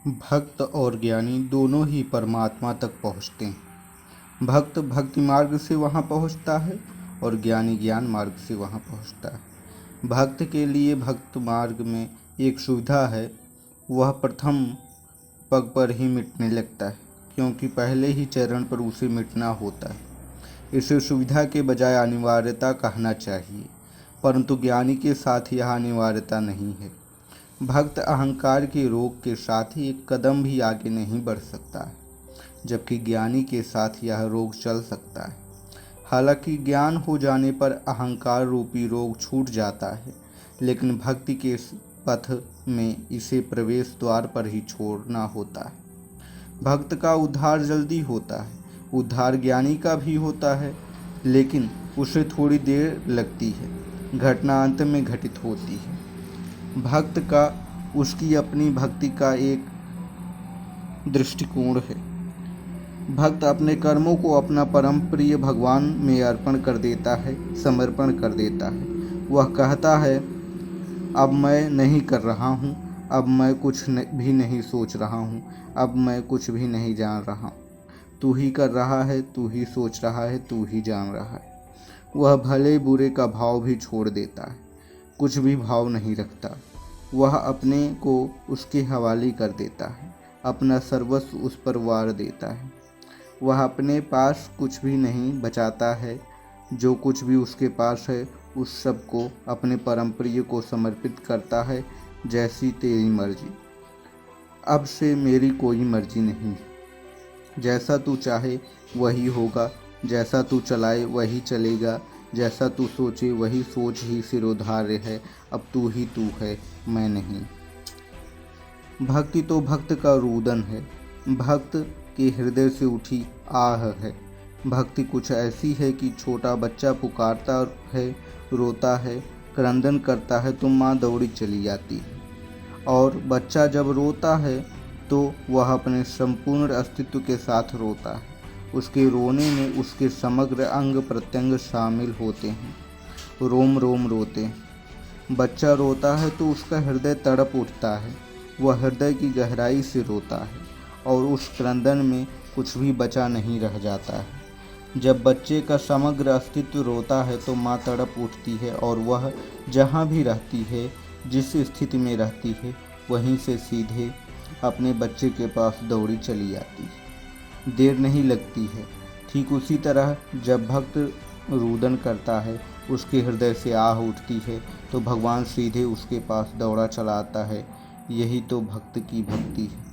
भक्त और ज्ञानी दोनों ही परमात्मा तक पहुँचते हैं। भक्त भक्ति मार्ग से वहाँ पहुँचता है और ज्ञानी ज्ञान मार्ग से वहाँ पहुँचता है। भक्त के लिए भक्त मार्ग में एक सुविधा है, वह प्रथम पग पर ही मिटने लगता है, क्योंकि पहले ही चरण पर उसे मिटना होता है। इसे सुविधा के बजाय अनिवार्यता कहना चाहिए, परंतु ज्ञानी के साथ यह अनिवार्यता नहीं है। भक्त अहंकार के रोग के साथ ही एक कदम भी आगे नहीं बढ़ सकता है, जबकि ज्ञानी के साथ यह रोग चल सकता है। हालांकि ज्ञान हो जाने पर अहंकार रूपी रोग छूट जाता है, लेकिन भक्ति के पथ में इसे प्रवेश द्वार पर ही छोड़ना होता है। भक्त का उद्धार जल्दी होता है, उद्धार ज्ञानी का भी होता है, लेकिन उसे थोड़ी देर लगती है। घटना अंत में घटित होती है। भक्त का उसकी अपनी भक्ति का एक दृष्टिकोण है। भक्त अपने कर्मों को अपना परम प्रिय भगवान में अर्पण कर देता है, समर्पण कर देता है। वह कहता है, अब मैं नहीं कर रहा हूँ, अब मैं कुछ भी नहीं सोच रहा हूँ, अब मैं कुछ भी नहीं जान रहा। तू ही कर रहा है, तू ही सोच रहा है, तू ही जान रहा है। वह भले बुरे का भाव भी छोड़ देता है, कुछ भी भाव नहीं रखता। वह अपने को उसके हवाले कर देता है, अपना सर्वस्व उस पर वार देता है। वह अपने पास कुछ भी नहीं बचाता है, जो कुछ भी उसके पास है उस सब को अपने परम प्रिय को समर्पित करता है। जैसी तेरी मर्जी, अब से मेरी कोई मर्जी नहीं। जैसा तू चाहे वही होगा, जैसा तू चलाए वही चलेगा, जैसा तू सोचे वही सोच ही सिरोधार्य है। अब तू ही तू है, मैं नहीं। भक्ति तो भक्त का रुदन है, भक्त के हृदय से उठी आह है। भक्ति कुछ ऐसी है कि छोटा बच्चा पुकारता है, रोता है, क्रंदन करता है तो माँ दौड़ी चली जाती है। और बच्चा जब रोता है तो वह अपने संपूर्ण अस्तित्व के साथ रोता है। उसके रोने में उसके समग्र अंग प्रत्यंग शामिल होते हैं, रोम रोम रोते हैं। बच्चा रोता है तो उसका हृदय तड़प उठता है, वह हृदय की गहराई से रोता है और उस क्रंदन में कुछ भी बचा नहीं रह जाता है। जब बच्चे का समग्र अस्तित्व रोता है तो माँ तड़प उठती है और वह जहाँ भी रहती है, जिस स्थिति में रहती है, वहीं से सीधे अपने बच्चे के पास दौड़ी चली जाती है। देर नहीं लगती है। ठीक उसी तरह जब भक्त रुदन करता है, उसके हृदय से आह उठती है, तो भगवान सीधे उसके पास दौड़ा चला आता है। यही तो भक्त की भक्ति है।